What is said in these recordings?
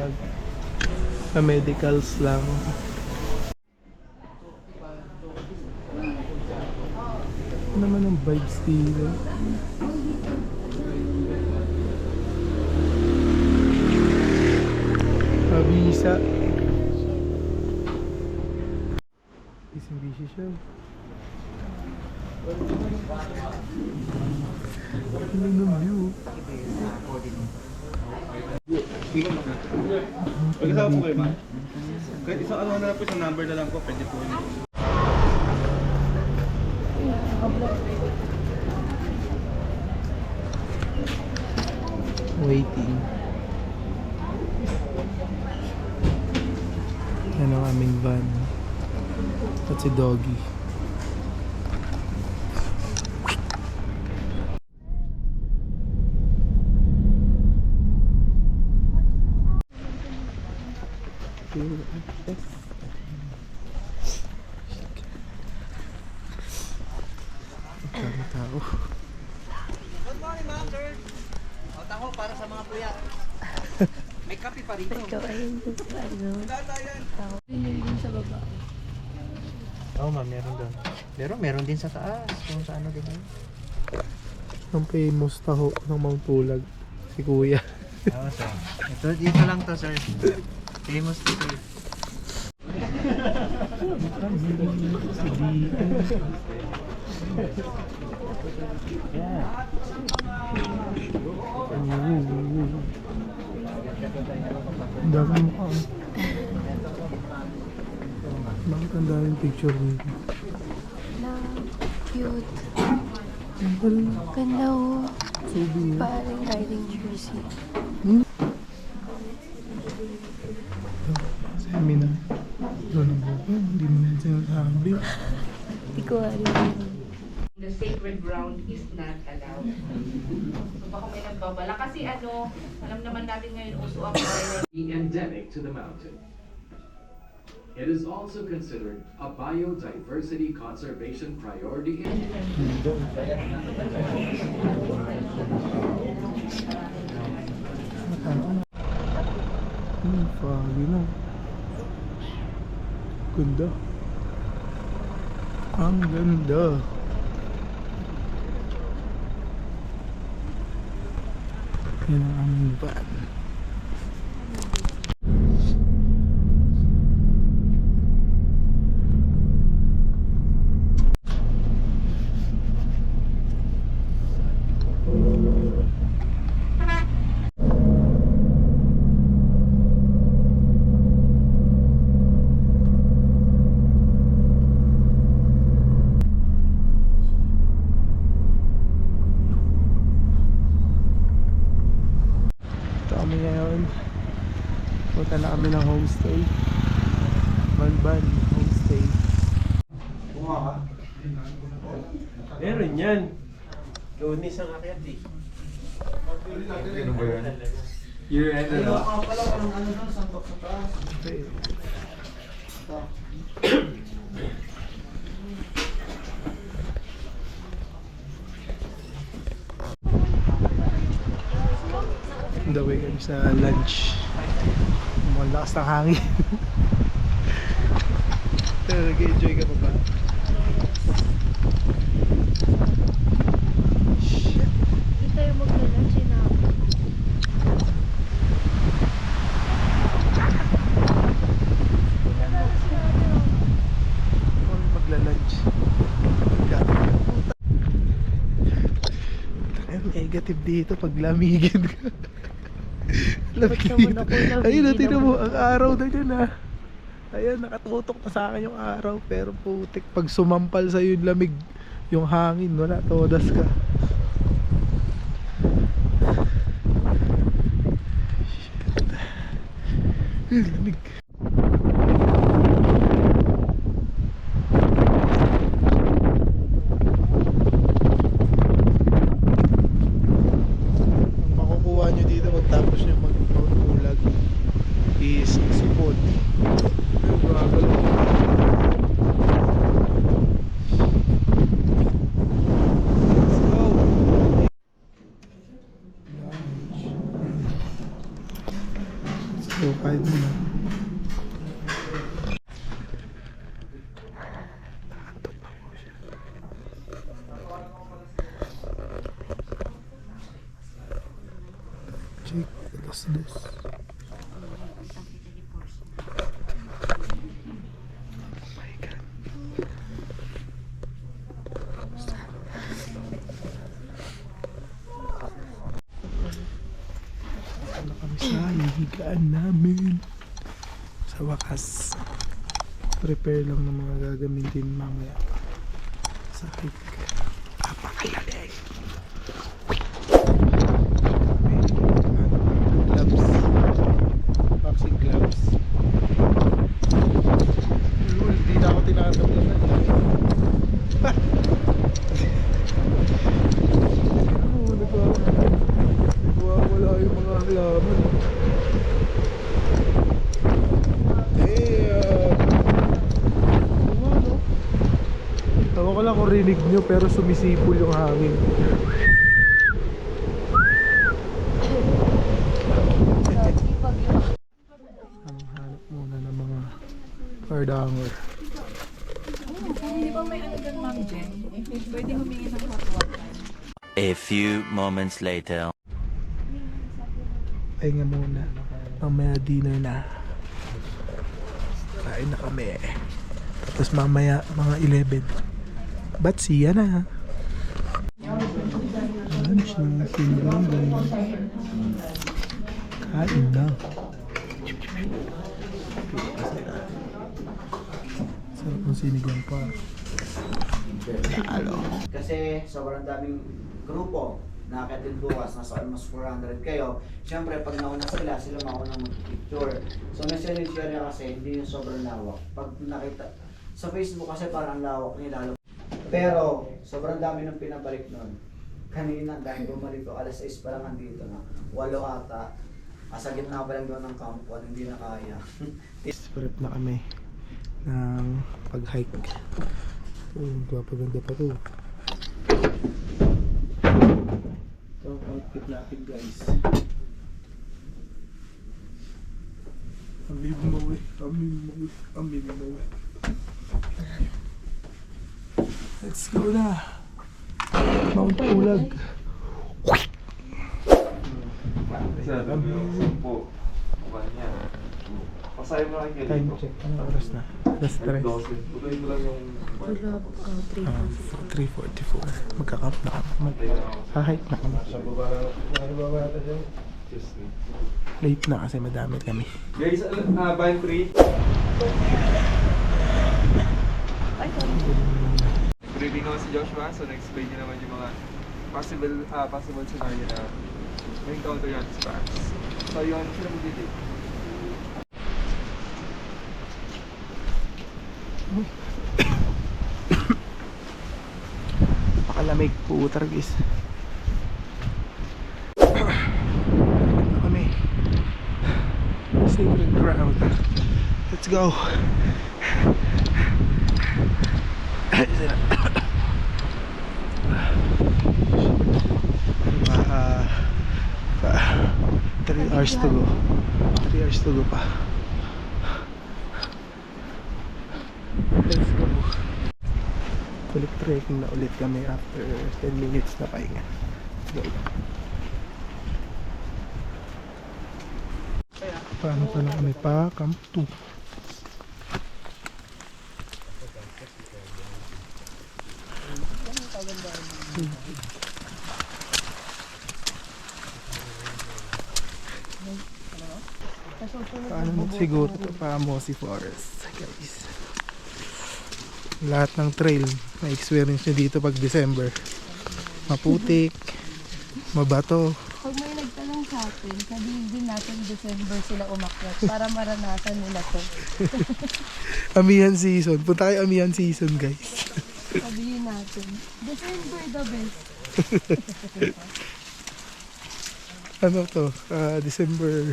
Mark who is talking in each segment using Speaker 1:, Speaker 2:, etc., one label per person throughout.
Speaker 1: vlog. Sa medicals lang. Ano naman ang vibes dito? Mabisa. Busy siya. Ano ng view?
Speaker 2: Pag-isawa po kayo, ma? Kahit isang ano na lang po, isang number na lang po, pwede po yun.
Speaker 1: Waiting. Yan ang aming van. At si Doggy. Ang tao.
Speaker 3: Good morning, ma'am, sir. O, tako para sa mga kuya. May kape pa rito.
Speaker 4: Ikaw ayun dun sa ano. Tao. Yun din sa baba.
Speaker 3: Oo, ma'am, meron doon. Pero meron din sa taas. Kung sa ano din.
Speaker 1: Ang famous taho ng Mount Pulag. Si Kuya.
Speaker 3: Oo, sir. Ito, dito lang to, sir. Famous dito. Yeah.
Speaker 1: Ang dami mukha. Bakit ang daming picture dito?
Speaker 4: Cute.
Speaker 1: Well,
Speaker 4: Ganda oh.
Speaker 1: souvenir.
Speaker 4: Parang riding jersey.
Speaker 1: Seminar. Doon ang buko. Hindi mo na sinasabi.
Speaker 4: Hindi ko alam.
Speaker 5: The sacred ground is not allowed. So baka may nagbabala. Kasi ano, alam naman natin ngayon uso ang
Speaker 6: Endemic to the mountain. It is also considered a biodiversity conservation priority.
Speaker 1: Foggy na. Ganda. Ang ganda. Yan ang aming van. Kami ngayon punta na kami ng homestay. Banban homestay.
Speaker 2: Meron yan. Lunis ang akyat eh. Ano ba yan? Year end na.
Speaker 1: Okay. On the way kami sa lunch. Malakas ng hangin. Pero nag-enjoy ka pa ba?
Speaker 4: Hindi tayo maglalunch na.
Speaker 1: Magla-lunch. Ay, negative dito pag lamigin ka. Lamigin. Ayun, tingnan mo, ang araw na dyan ah. Ayan, nakatutok na sa akin yung araw. Pero putik, pag sumampal sa'yo yung lamig, yung hangin, wala, todas ka. Shit. Lamig. Ang makukuha nyo dito pagtapos nyo mag-pulag is sipon. Gagalaw. Let's go. So dos. My God. Ano kami sa hihigaan namin. Sa wakas, prepare lang ng mga gagamitin mamaya sa hike. Apakalamig. Gloves. Boxing gloves. Hindi na ako tinatablan. Nagwawala yung mga halaman. Tawa ko lang kung rinig nyo pero sumisipol yung hangin. Ang hanap muna ng mga cardanger.
Speaker 5: Hindi ba may ano dyan, Ma'am Jen? Pwede humingi ng hot water.
Speaker 7: A few moments later.
Speaker 1: Pahinga muna. Mamaya dinner na. Kain na kami. Tapos mamaya mga 11. Ba't siya na? Lunch na. Sinulong. Kain na. Sarap ng sinigang pa. Lalo.
Speaker 3: Kasi sobrang daming grupo na din bukas, nasa almost 400 kayo. Siyempre, pag nauna sila mauna mag-picture. So, may challenge area kasi, hindi yung sobrang lawak. Pag nakita, sa Facebook kasi parang lawak nila. Pero, sobrang dami ng pinabalik nun. Kanina, dahil bumalik ko, alas 6 pa lang andito na. 8 ata. Asa gitna pa lang doon ng camp 1, hindi na kaya.
Speaker 1: Prep na kami ng pag-hike. Gwapaganda pa to. Ito ang outfit natin guys. Amim mo eh. Let's go na. Mount Pulag.
Speaker 2: Pasaya mo lang kayo
Speaker 1: Time
Speaker 2: dito.
Speaker 1: check. Anong oras na? Alas 3.
Speaker 2: Tuloy mo lang yung...
Speaker 1: 3:44. Magka-camp na kami. Hahike na kami.
Speaker 2: Sa baba natin yung...
Speaker 1: Late na kasi madami kami.
Speaker 2: Guys, band 3. Briefing naman si Joshua, so na-explain niya naman yung mga possible scenario na may encounter yan sa Paris. So yun, sila mag-delay.
Speaker 1: Pakalamig po targis. Ito kami. Sacred ground. Let's go. Pa 3 hours to go. 3 hours to go pa. Let's go. Balik trekking na ulit kami after 10 minutes na pahinga. Let's go. Paano pa na kami pa? Camp 2. Paano mo siguro ito pa Mossy Forest guys. Lahat ng trail na experience nyo dito pag December. Maputik, mabato.
Speaker 4: Pag may nagtanong sa atin, sabihin din natin December sila umakyat para maranasan nila to.
Speaker 1: Amihan season. Punta kayo Amihan season guys.
Speaker 4: Sabihin natin, December the best.
Speaker 1: Ano to? December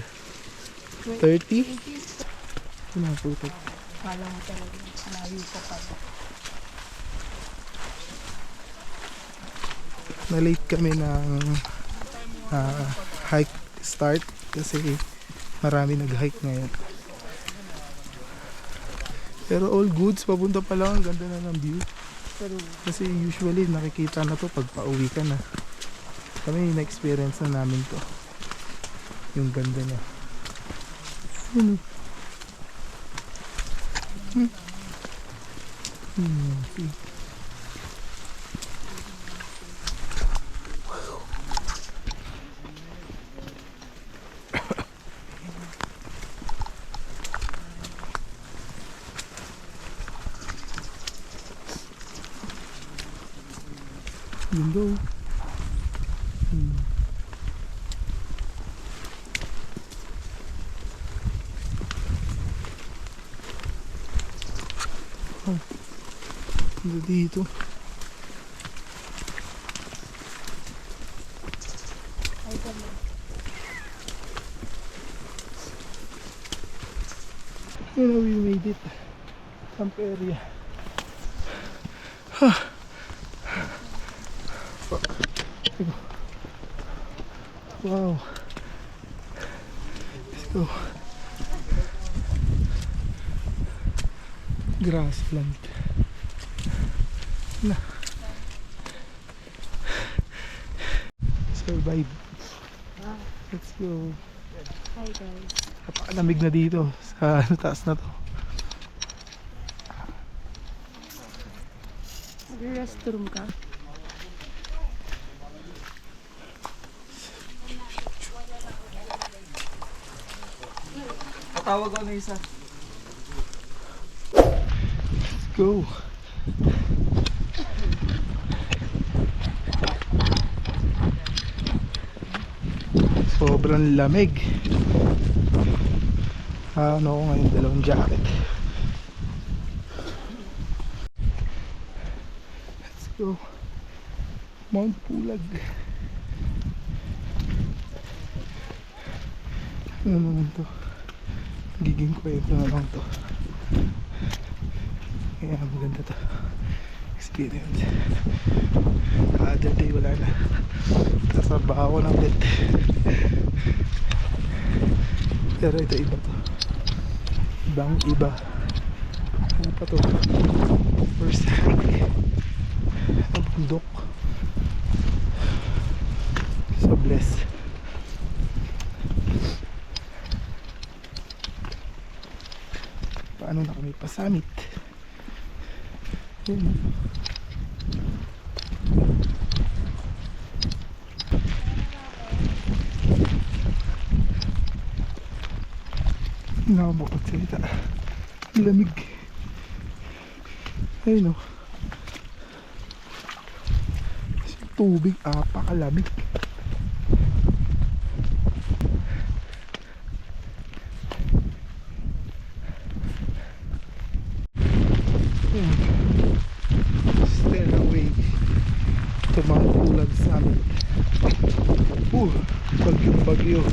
Speaker 1: 30? Maputik.
Speaker 4: Kala mo talaga, malayo ko pa.
Speaker 1: Na-late kami ng hike start kasi marami nag-hike ngayon. Pero all goods, papunta pa lang, ang ganda na ng view. Kasi usually nakikita na to pag pauwi ka na. Kami na-experience na namin to. Yung ganda niya. Yun. See. Yun daw. Ano dito? You know, we made it. Camp area. Wow. Let's go. Grassland. Na. Survive. Let's go.
Speaker 4: Hi guys.
Speaker 1: Napakalamig na dito sa taas na to.
Speaker 4: Mag-restroom ka?
Speaker 2: Patawag ako na isa.
Speaker 1: Let's go. Sobrang lamig. Ano ko ngayon, dalawang jacket. Let's go. Mount Pulag. Ano naman to? Giging kwento na lang to. Kaya maganda to experience. Other day wala na. Trabaho na ulit. Pero ito iba to. Ibang iba. Ano pa to? First hike. Ang bundok. So blessed. Paano na kami pa-summit? Yun. Hindi na ako makapagsalita. Ang lamig. Ayun o. Yung tubig, apakalamig. Still away to Mount Pulag Summit. Bagyo.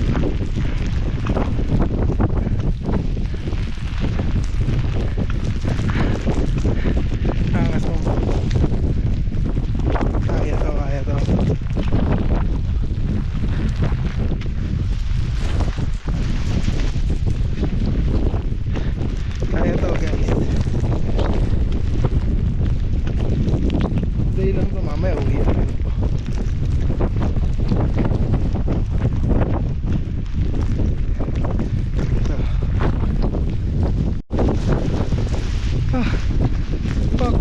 Speaker 1: Angas mo. Kaya to. Kaya to guys. Day lang to, mamaya uwi na rin to. Fuck.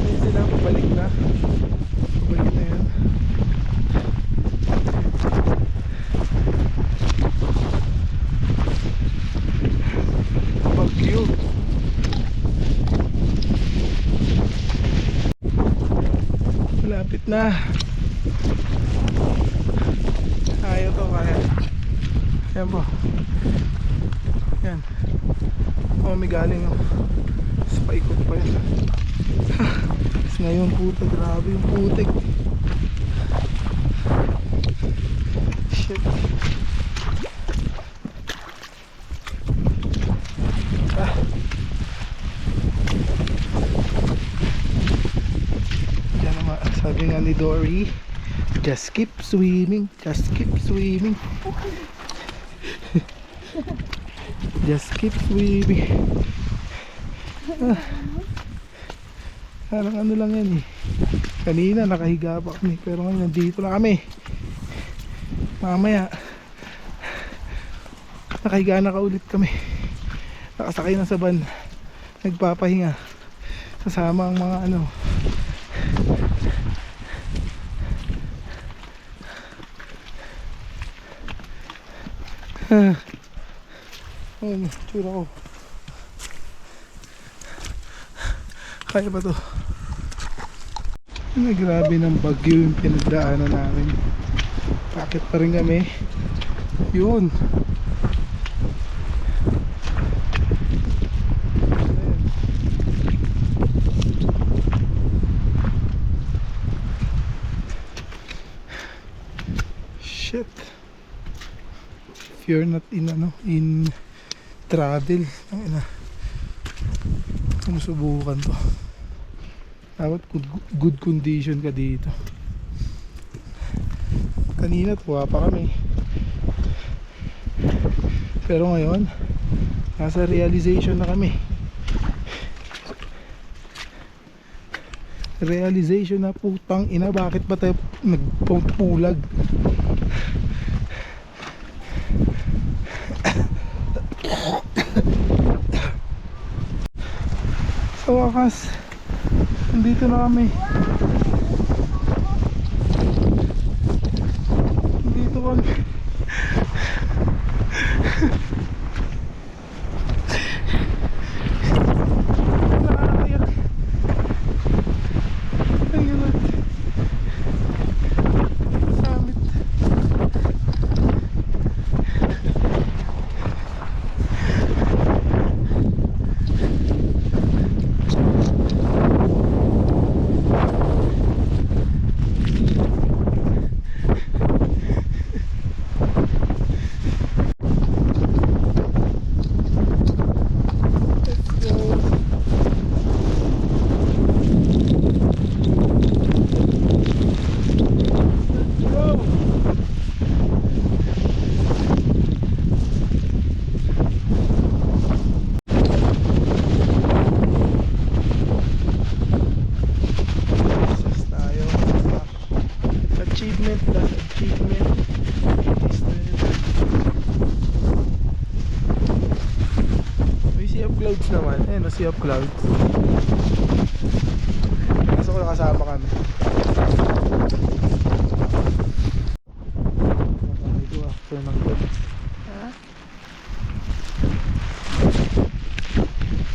Speaker 1: Ayun sila, pabalik na. Pabalik na yan. Bagyo. Malapit na. Ayaw to, kaya. Ayan po. Yan. May galing sa paikot pa yun. Tapos ngayon puta, grabe yung putik. Shit. Diyan naman, sabi nga ni Dory, just keep swimming, just keep swimming. Just keep swimming. Parang ano lang yan eh. Kanina nakahiga pa kami, pero ngayon nandito na kami. Mamaya nakahiga na ka ulit kami, nakasakay na sa van, nagpapahinga kasama ang mga ano. Ayun, tsura ko. Kaya ba to? Ay, grabe ng bagyo yung pinagdaanan namin. Bakit pa rin kami? Yun. Shit. If you're not in in travel, subukan to. Dapat good condition ka dito. Kanina tuwa pa kami, pero ngayon nasa realization na kami. Realization na, putang ina, bakit ba tayo nagpulag? Sa wakas, nandito na kami. Nandito kami. Nakakayak. Ang yun. Summit. Achievement plus achievement. May sea of clouds naman. Ayun, no, sea of clouds. Kaso ko nakasama kami. Ito after ng gabi.
Speaker 4: Ha?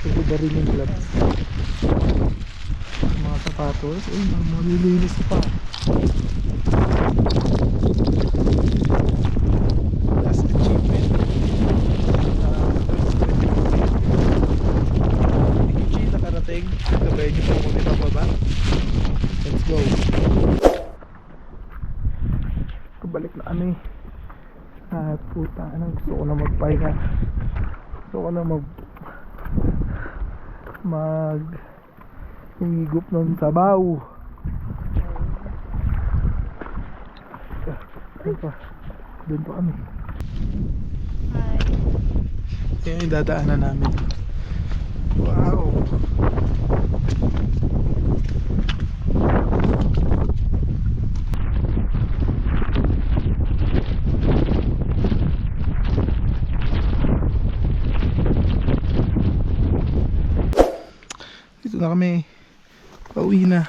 Speaker 1: Ito ba rin yung gloves? Mga sapatos. Ay, malilinis pa. Last achievement. Hindi nakarating. Sabay nyo pa muna pababa. Let's go. Kabalik na kami. Ah, puta. Gusto ko na magpahinga. Gusto ko na humigop ng sabaw. Doon pa kami.
Speaker 4: Hi.
Speaker 1: Yan yung dadaanan namin. Wow. Dito na kami. Pauwi na.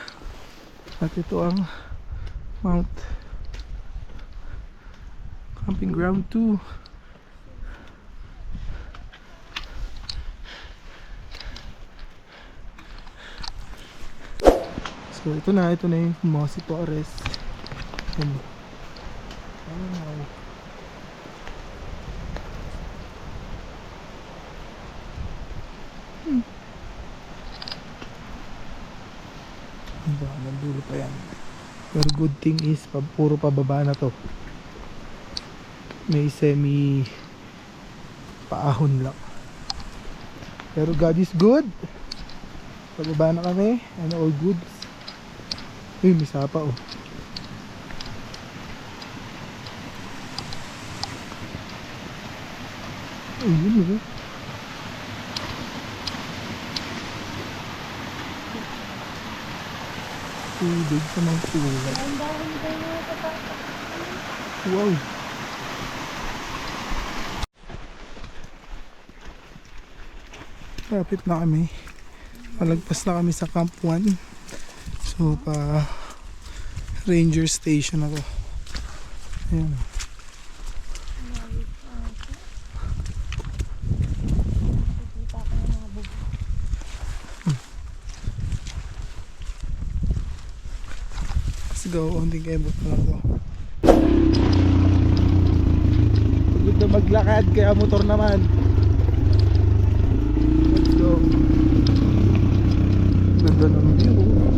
Speaker 1: At ito ang Mount Camping Ground 2. So ito na yung Mossy Forest. Yan. Wow. Ang dulo pa yan. Pero good thing is puro pababa na to. May semi paahon lang. Pero God is good. Pababa na kami and all goods. Uy, may sapa oh. Ayun oh. Tubig sa mga tulad.
Speaker 4: Ang dami kayo.
Speaker 1: Wow. Lapit na kami. Palagpas na kami sa Camp 1. So pa Ranger Station ako. Ayan. Let's go. Hindi kayo na ako. Pagod na maglakad kaya motor naman. Let's go. Ganda ng view.